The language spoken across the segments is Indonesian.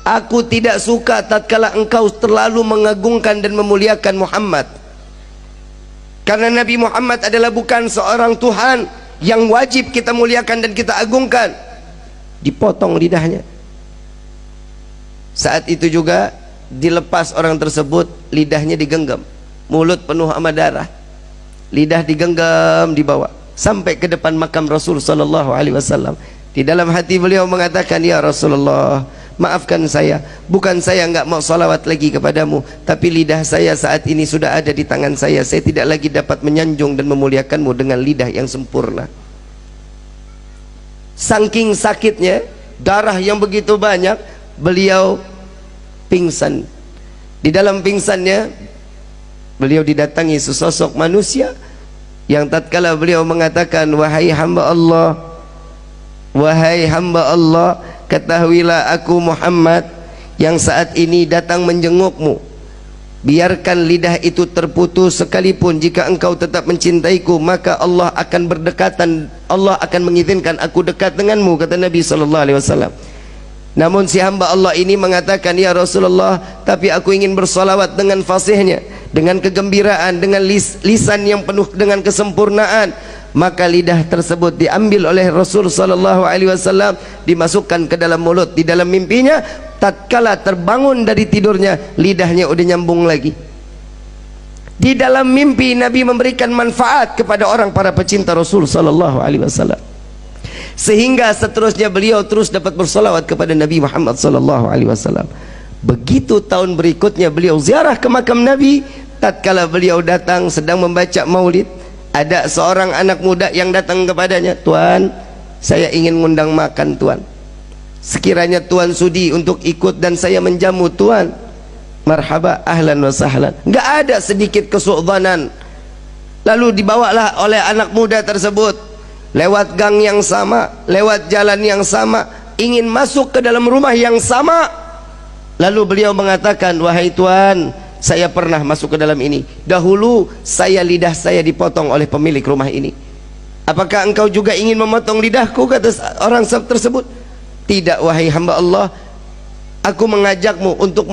Aku tidak suka tatkala engkau terlalu mengagungkan dan memuliakan Muhammad, karena Nabi Muhammad adalah bukan seorang Tuhan yang wajib kita muliakan dan kita agungkan. Dipotong lidahnya. Saat itu juga dilepas orang tersebut, lidahnya digenggam, mulut penuh sama darah, lidah digenggam, dibawa sampai ke depan makam Rasul sallallahu alaihi wasallam. Di dalam hati beliau mengatakan, ya Rasulullah, maafkan saya, bukan saya enggak mau salawat lagi kepadamu, tapi lidah saya saat ini sudah ada di tangan saya tidak lagi dapat menyanjung dan memuliakanmu dengan lidah yang sempurna. Saking sakitnya, darah yang begitu banyak, beliau pingsan. Di dalam pingsannya, beliau didatangi sesosok manusia yang tatkala beliau mengatakan, wahai hamba Allah, wahai hamba Allah, ketahuilah aku Muhammad yang saat ini datang menjengukmu. Biarkan lidah itu terputus sekalipun, jika engkau tetap mencintaiku, maka Allah akan berdekatan, Allah akan mengizinkan aku dekat denganmu, kata Nabi SAW. Namun si hamba Allah ini mengatakan, ya Rasulullah, tapi aku ingin bersolawat dengan fasihnya, dengan kegembiraan, dengan lisan yang penuh dengan kesempurnaan. Maka lidah tersebut diambil oleh Rasul sallallahu alaihi wasallam, dimasukkan ke dalam mulut. Di dalam mimpinya, tatkala terbangun dari tidurnya, lidahnya udah nyambung lagi. Di dalam mimpi Nabi memberikan manfaat kepada orang para pecinta Rasul sallallahu alaihi wasallam, sehingga seterusnya beliau terus dapat bersolawat kepada Nabi Muhammad sallallahu alaihi wasallam. Begitu tahun berikutnya beliau ziarah ke makam Nabi, tatkala beliau datang sedang membaca maulid, ada seorang anak muda yang datang kepadanya, Tuan, saya ingin ngundang makan Tuan, sekiranya Tuan sudi untuk ikut dan saya menjamu Tuan. Marhaba, ahlan wa sahlan. Enggak ada sedikit kesu'dhanan. Lalu dibawalah oleh anak muda tersebut lewat gang yang sama, lewat jalan yang sama, ingin masuk ke dalam rumah yang sama. Lalu beliau mengatakan, wahai Tuan, saya pernah masuk ke dalam ini. Dahulu lidah saya dipotong oleh pemilik rumah ini. Apakah engkau juga ingin memotong lidahku, kata orang tersebut. Tidak, wahai hamba Allah, aku mengajakmu untuk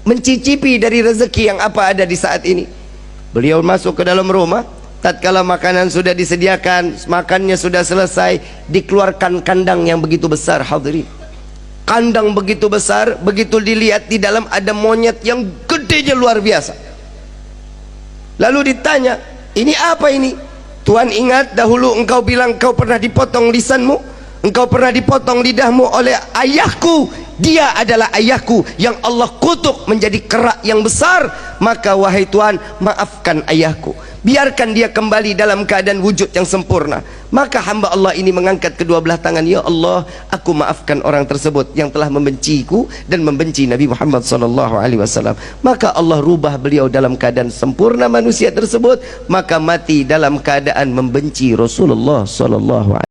mencicipi dari rezeki yang apa ada di saat ini. Beliau masuk ke dalam rumah. Tatkala makanan sudah disediakan, makannya sudah selesai, dikeluarkan kandang yang begitu besar. Hadirin, kandang begitu besar, begitu dilihat di dalam ada monyet yang gedenya luar biasa. Lalu ditanya, ini apa ini? Tuan, ingat dahulu engkau bilang engkau pernah dipotong lisanmu, engkau pernah dipotong lidahmu oleh ayahku. Dia adalah ayahku yang Allah kutuk menjadi kerak yang besar. Maka wahai Tuan, maafkan ayahku, biarkan dia kembali dalam keadaan wujud yang sempurna. Maka hamba Allah ini mengangkat kedua belah tangan, ya Allah, aku maafkan orang tersebut yang telah membenciku dan membenci Nabi Muhammad SAW. Maka Allah rubah beliau dalam keadaan sempurna manusia tersebut, maka mati dalam keadaan membenci Rasulullah SAW.